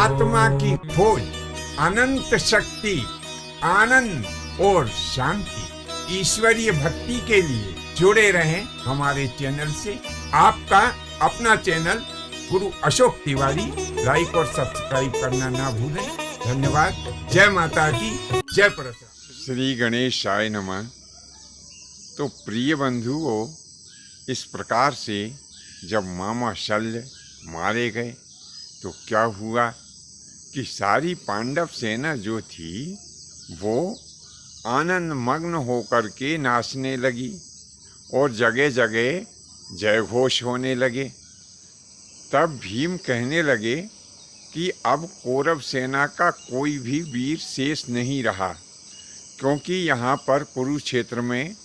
आत्मा की खोज, अनंत शक्ति, आनंद और शांति, ईश्वरीय भक्ति के लिए जुड़े रहें हमारे चैनल से। आपका अपना चैनल गुरु अशोक तिवारी, लाइक और सब्सक्राइब करना ना भूलें। धन्यवाद। जय माता की, जय प्रसाद। श्री गणेशाय नमः। तो प्रिय बंधुओं, इस प्रकार से जब मामा शल्य मारे गए तो क्या हुआ कि सारी पांडव सेना जो थी वो आनंद मग्न होकर के नाचने लगी और जगह जगह जय घोष होने लगे। तब भीम कहने लगे कि अब कौरव सेना का कोई भी वीर शेष नहीं रहा, क्योंकि यहाँ पर कुरुक्षेत्र में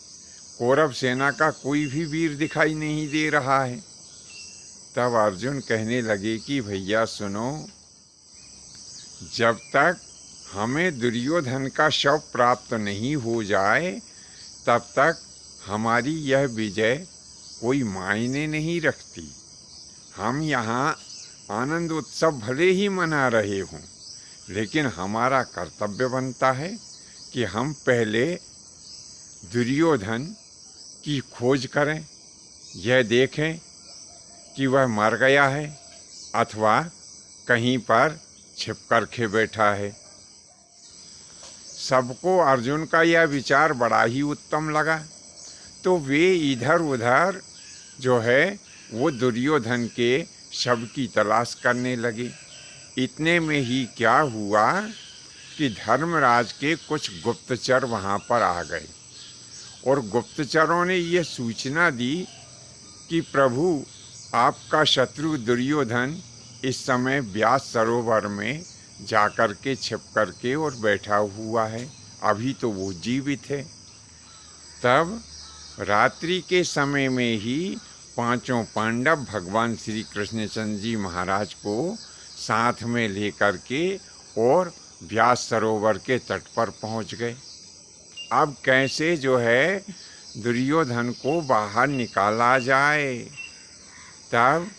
कौरव सेना का कोई भी वीर दिखाई नहीं दे रहा है। तब अर्जुन कहने लगे कि भैया सुनो, जब तक हमें दुर्योधन का शव प्राप्त नहीं हो जाए तब तक हमारी यह विजय कोई मायने नहीं रखती। हम यहाँ आनंद उत्सव भले ही मना रहे हों, लेकिन हमारा कर्तव्य बनता है कि हम पहले दुर्योधन की खोज करें, यह देखें कि वह मर गया है अथवा कहीं पर छिप कर के बैठा है। सबको अर्जुन का यह विचार बड़ा ही उत्तम लगा, तो वे इधर उधर जो है वो दुर्योधन के शव की तलाश करने लगे। इतने में ही क्या हुआ कि धर्मराज के कुछ गुप्तचर वहाँ पर आ गए और गुप्तचरों ने ये सूचना दी कि प्रभु, आपका शत्रु दुर्योधन इस समय व्यास सरोवर में जाकर के छिप कर के और बैठा हुआ है, अभी तो वो जीवित है। तब रात्रि के समय में ही पांचों पांडव भगवान श्री कृष्णचंद्र जी महाराज को साथ में लेकर के और व्यास सरोवर के तट पर पहुंच गए। अब कैसे जो है दुर्योधन को बाहर निकाला जाए। तब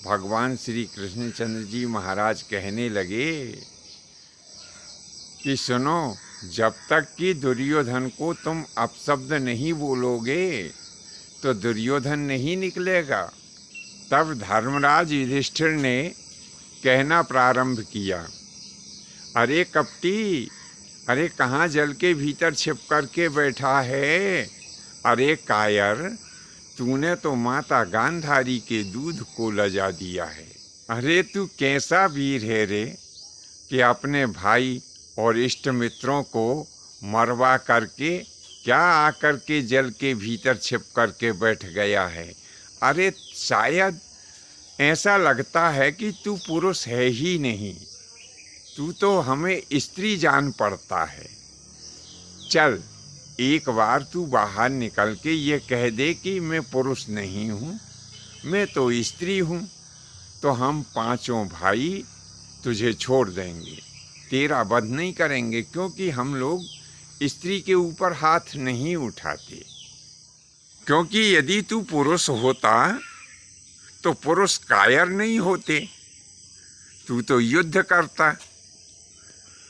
भगवान श्री कृष्णचंद्र जी महाराज कहने लगे कि सुनो, जब तक कि दुर्योधन को तुम अपशब्द नहीं बोलोगे तो दुर्योधन नहीं निकलेगा। तब धर्मराज युधिष्ठिर ने कहना प्रारंभ किया, अरे कपटी, अरे कहाँ जल के भीतर छिप कर के बैठा है। अरे कायर, तूने तो माता गांधारी के दूध को लजा दिया है। अरे तू कैसा वीर है रे कि अपने भाई और इष्ट मित्रों को मरवा करके क्या आकर के जल के भीतर छिप करके बैठ गया है। अरे शायद ऐसा लगता है कि तू पुरुष है ही नहीं, तू तो हमें स्त्री जान पड़ता है। चल एक बार तू बाहर निकल के ये कह दे कि मैं पुरुष नहीं हूँ, मैं तो स्त्री हूँ, तो हम पांचों भाई तुझे छोड़ देंगे, तेरा वध नहीं करेंगे, क्योंकि हम लोग स्त्री के ऊपर हाथ नहीं उठाते। क्योंकि यदि तू पुरुष होता तो पुरुष कायर नहीं होते, तू तो युद्ध करता।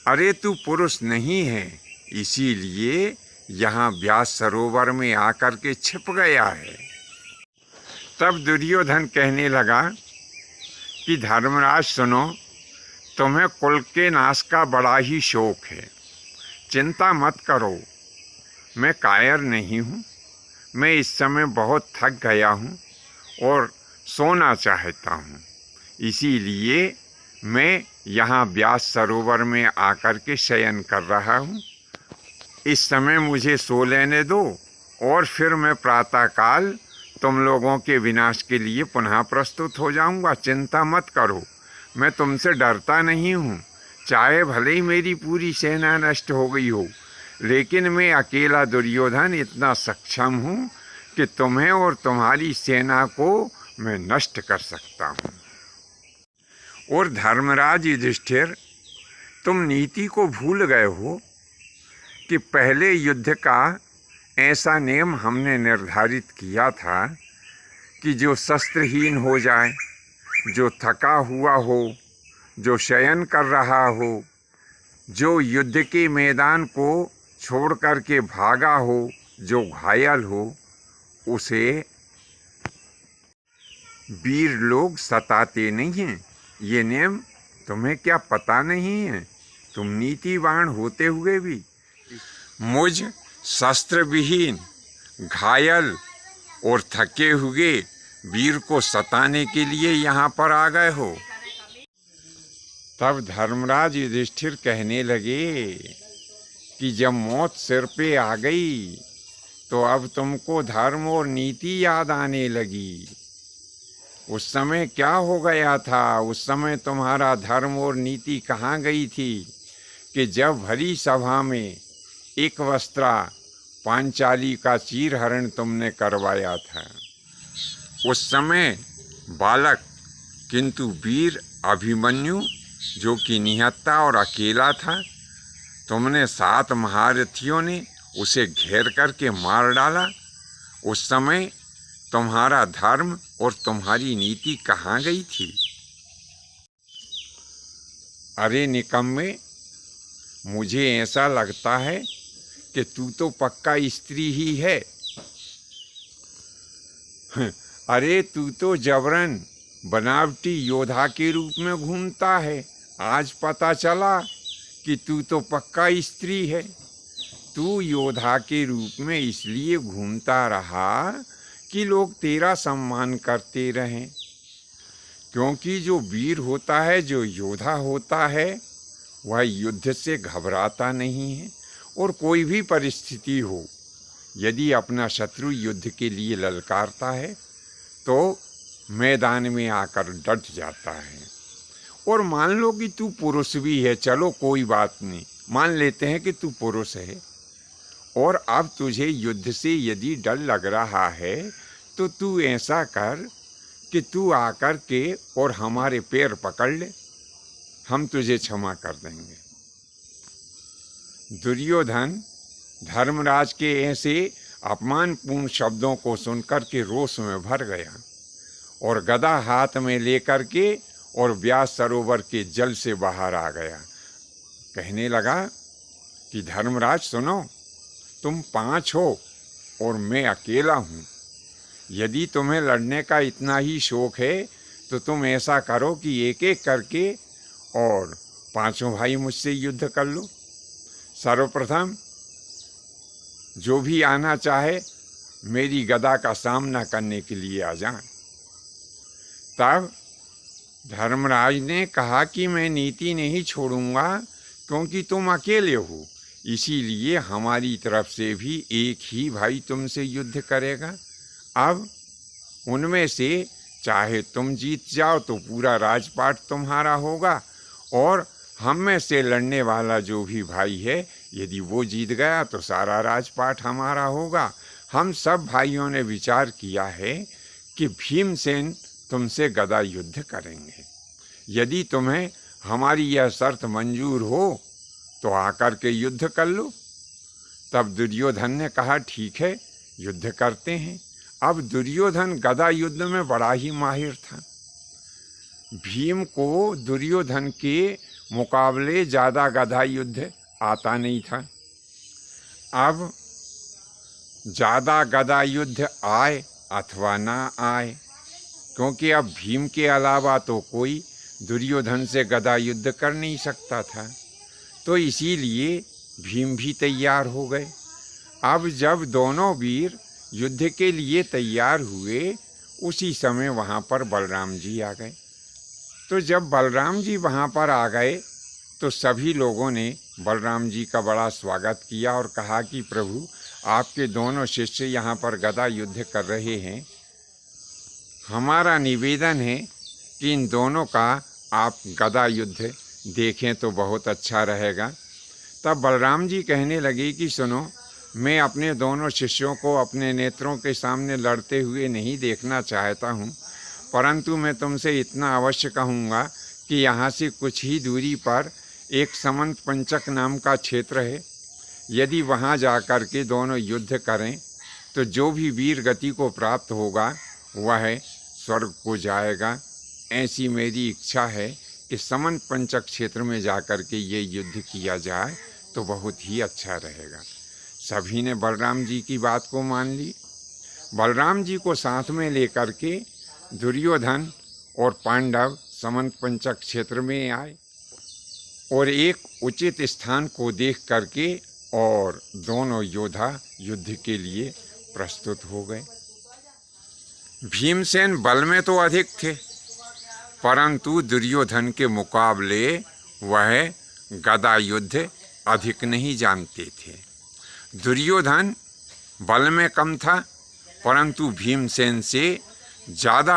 अरे तू पुरुष नहीं है, इसीलिए यहाँ व्यास सरोवर में आकर के छिप गया है। तब दुर्योधन कहने लगा कि धर्मराज सुनो, तुम्हें कुल के नाश का बड़ा ही शौक है, चिंता मत करो, मैं कायर नहीं हूँ। मैं इस समय बहुत थक गया हूँ और सोना चाहता हूँ, इसीलिए मैं यहाँ व्यास सरोवर में आकर के शयन कर रहा हूँ। इस समय मुझे सो लेने दो और फिर मैं प्रातःकाल तुम लोगों के विनाश के लिए पुनः प्रस्तुत हो जाऊँगा। चिंता मत करो, मैं तुमसे डरता नहीं हूँ, चाहे भले ही मेरी पूरी सेना नष्ट हो गई हो, लेकिन मैं अकेला दुर्योधन इतना सक्षम हूँ कि तुम्हें और तुम्हारी सेना को मैं नष्ट कर सकता हूँ। और धर्मराज युधिष्ठिर, तुम नीति को भूल गए हो कि पहले युद्ध का ऐसा नियम हमने निर्धारित किया था कि जो शस्त्रहीन हो जाए, जो थका हुआ हो, जो शयन कर रहा हो, जो युद्ध के मैदान को छोड़ कर के भागा हो, जो घायल हो, उसे वीर लोग सताते नहीं हैं। ये नियम तुम्हें क्या पता नहीं है? तुम नीतिवान होते हुए भी मुझ शस्त्र विहीन, घायल और थके हुए वीर को सताने के लिए यहाँ पर आ गए हो। तब धर्मराज युधिष्ठिर कहने लगे कि जब मौत सिर पे आ गई तो अब तुमको धर्म और नीति याद आने लगी। उस समय क्या हो गया था? उस समय तुम्हारा धर्म और नीति कहाँ गई थी कि जब भरी सभा में एक वस्त्रा पांचाली का चीरहरण तुमने करवाया था। उस समय बालक किंतु वीर अभिमन्यु, जो कि निहत्था और अकेला था, तुमने 7 महारथियों ने उसे घेर करके मार डाला। उस समय तुम्हारा धर्म और तुम्हारी नीति कहाँ गई थी? अरे निकम्मे, मुझे ऐसा लगता है कि तू तो पक्का स्त्री ही है। अरे तू तो जबरन बनावटी योद्धा के रूप में घूमता है। आज पता चला कि तू तो पक्का स्त्री है। तू योद्धा के रूप में इसलिए घूमता रहा कि लोग तेरा सम्मान करते रहें, क्योंकि जो वीर होता है, जो योद्धा होता है, वह युद्ध से घबराता नहीं है और कोई भी परिस्थिति हो, यदि अपना शत्रु युद्ध के लिए ललकारता है तो मैदान में आकर डट जाता है। और मान लो कि तू पुरुष भी है, चलो कोई बात नहीं, मान लेते हैं कि तू पुरुष है, और अब तुझे युद्ध से यदि डर लग रहा है तो तू ऐसा कर कि तू आकर के और हमारे पैर पकड़ ले, हम तुझे क्षमा कर देंगे। दुर्योधन धर्मराज के ऐसे अपमानपूर्ण शब्दों को सुनकर के रोष में भर गया और गदा हाथ में लेकर के और व्यास सरोवर के जल से बाहर आ गया। कहने लगा कि धर्मराज सुनो, तुम 5 हो और मैं अकेला हूँ। यदि तुम्हें लड़ने का इतना ही शौक है तो तुम ऐसा करो कि एक एक करके और 5 भाई मुझसे युद्ध कर लो। सर्वप्रथम जो भी आना चाहे मेरी गदा का सामना करने के लिए आ जाए। तब धर्मराज ने कहा कि मैं नीति नहीं छोड़ूंगा, क्योंकि तुम अकेले हो, इसीलिए हमारी तरफ से भी एक ही भाई तुमसे युद्ध करेगा। अब उनमें से चाहे तुम जीत जाओ तो पूरा राजपाट तुम्हारा होगा, और हम में से लड़ने वाला जो भी भाई है, यदि वो जीत गया तो सारा राजपाट हमारा होगा। हम सब भाइयों ने विचार किया है कि भीमसेन तुमसे गदा युद्ध करेंगे। यदि तुम्हें हमारी यह शर्त मंजूर हो तो आकर के युद्ध कर लो। तब दुर्योधन ने कहा ठीक है, युद्ध करते हैं। अब दुर्योधन गदा युद्ध में बड़ा ही माहिर था। भीम को दुर्योधन के मुकाबले ज़्यादा गदा युद्ध आता नहीं था। अब ज़्यादा गदा युद्ध आए अथवा ना आए, क्योंकि अब भीम के अलावा तो कोई दुर्योधन से गदा युद्ध कर नहीं सकता था, तो इसीलिए भीम भी तैयार हो गए। अब जब दोनों वीर युद्ध के लिए तैयार हुए, उसी समय वहाँ पर बलराम जी आ गए। तो जब बलराम जी वहाँ पर आ गए तो सभी लोगों ने बलराम जी का बड़ा स्वागत किया और कहा कि प्रभु, आपके दोनों शिष्य यहाँ पर गदा युद्ध कर रहे हैं। हमारा निवेदन है कि इन दोनों का आप गदा युद्ध देखें तो बहुत अच्छा रहेगा। तब बलराम जी कहने लगे कि सुनो, मैं अपने दोनों शिष्यों को अपने नेत्रों के सामने लड़ते हुए नहीं देखना चाहता हूँ, परंतु मैं तुमसे इतना अवश्य कहूँगा कि यहाँ से कुछ ही दूरी पर एक समंत पंचक नाम का क्षेत्र है। यदि वहाँ जा कर के दोनों युद्ध करें तो जो भी वीर गति को प्राप्त होगा वह स्वर्ग को जाएगा। ऐसी मेरी इच्छा है इस समंत पंचक क्षेत्र में जाकर के ये युद्ध किया जाए तो बहुत ही अच्छा रहेगा। सभी ने बलराम जी की बात को मान ली। बलराम जी को साथ में लेकर के दुर्योधन और पांडव समंत पंचक क्षेत्र में आए और एक उचित स्थान को देख करके और दोनों योद्धा युद्ध के लिए प्रस्तुत हो गए। भीमसेन बल में तो अधिक थे, परंतु दुर्योधन के मुकाबले वह गदा युद्ध अधिक नहीं जानते थे। दुर्योधन बल में कम था, परंतु भीमसेन से ज़्यादा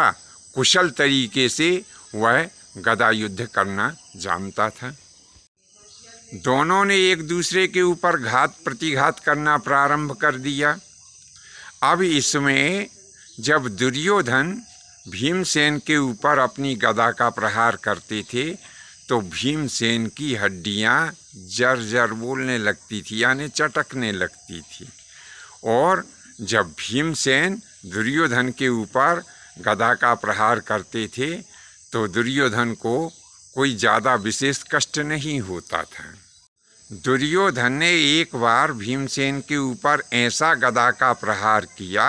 कुशल तरीके से वह गदा युद्ध करना जानता था। दोनों ने एक दूसरे के ऊपर घात प्रतिघात करना प्रारंभ कर दिया। अब इसमें जब दुर्योधन भीमसेन के ऊपर अपनी गदा का प्रहार करते थे तो भीमसेन की हड्डियां जर-जर बोलने लगती थी, यानी चटकने लगती थी। और जब भीमसेन दुर्योधन के ऊपर गदा का प्रहार करते थे तो दुर्योधन को कोई ज़्यादा विशेष कष्ट नहीं होता था। दुर्योधन ने एक बार भीमसेन के ऊपर ऐसा गदा का प्रहार किया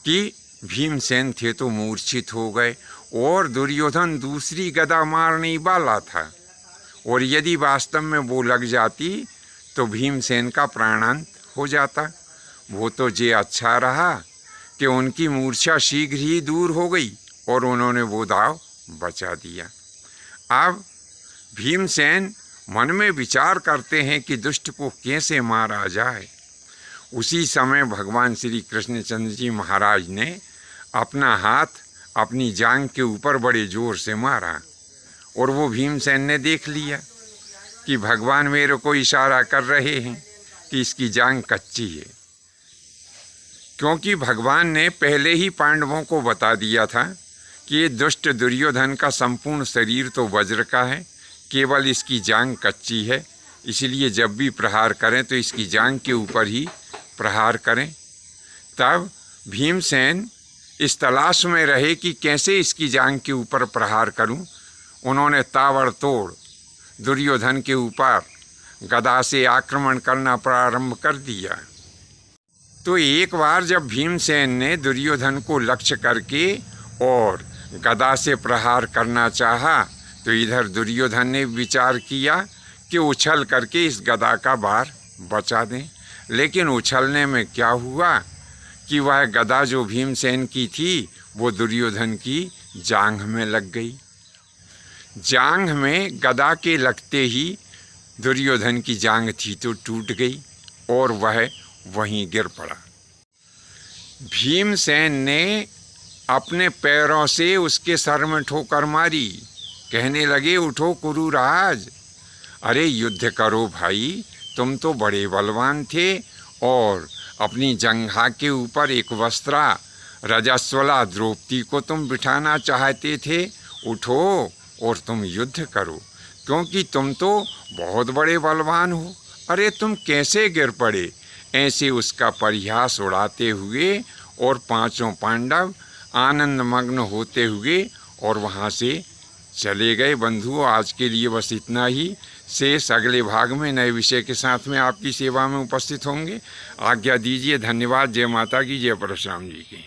कि भीमसेन थे तो मूर्छित हो गए और दुर्योधन दूसरी गदा मारने वाला था, और यदि वास्तव में वो लग जाती तो भीमसेन का प्राणांत हो जाता। वो तो ये अच्छा रहा कि उनकी मूर्छा शीघ्र ही दूर हो गई और उन्होंने वो दाव बचा दिया। अब भीमसेन मन में विचार करते हैं कि दुष्ट को कैसे मारा जाए। उसी समय भगवान श्री कृष्णचंद्र जी महाराज ने अपना हाथ अपनी जांघ के ऊपर बड़े जोर से मारा और वो भीमसेन ने देख लिया कि भगवान मेरे को इशारा कर रहे हैं कि इसकी जांघ कच्ची है, क्योंकि भगवान ने पहले ही पांडवों को बता दिया था कि ये दुष्ट दुर्योधन का संपूर्ण शरीर तो वज्र का है, केवल इसकी जांघ कच्ची है, इसलिए जब भी प्रहार करें तो इसकी जांघ के ऊपर ही प्रहार करें। तब भीमसेन इस तलाश में रहे कि कैसे इसकी जांघ के ऊपर प्रहार करूं। उन्होंने ताबड़तोड़ दुर्योधन के ऊपर गदा से आक्रमण करना प्रारंभ कर दिया। तो एक बार जब भीमसेन ने दुर्योधन को लक्ष्य करके और गदा से प्रहार करना चाहा तो इधर दुर्योधन ने विचार किया कि उछल करके इस गदा का बार बचा दें। लेकिन उछलने में क्या हुआ कि वह गदा जो भीमसेन की थी वो दुर्योधन की जांघ में लग गई। जांघ में गदा के लगते ही दुर्योधन की जांघ थी तो टूट गई और वह वहीं गिर पड़ा। भीमसेन ने अपने पैरों से उसके सर में ठोकर मारी। कहने लगे, उठो कुरुराज, अरे युद्ध करो भाई, तुम तो बड़े बलवान थे और अपनी जंघा के ऊपर एक वस्त्रा रजस्वला द्रौपदी को तुम बिठाना चाहते थे। उठो और तुम युद्ध करो, क्योंकि तुम तो बहुत बड़े बलवान हो। अरे तुम कैसे गिर पड़े? ऐसे उसका परिहास उड़ाते हुए और पांचों पांडव आनंद मग्न होते हुए और वहाँ से चले गए। बंधुओं, आज के लिए बस इतना ही। शेष अगले भाग में नए विषय के साथ में आपकी सेवा में उपस्थित होंगे। आज्ञा दीजिए। धन्यवाद। जय माता की, जय परशुराम जी की।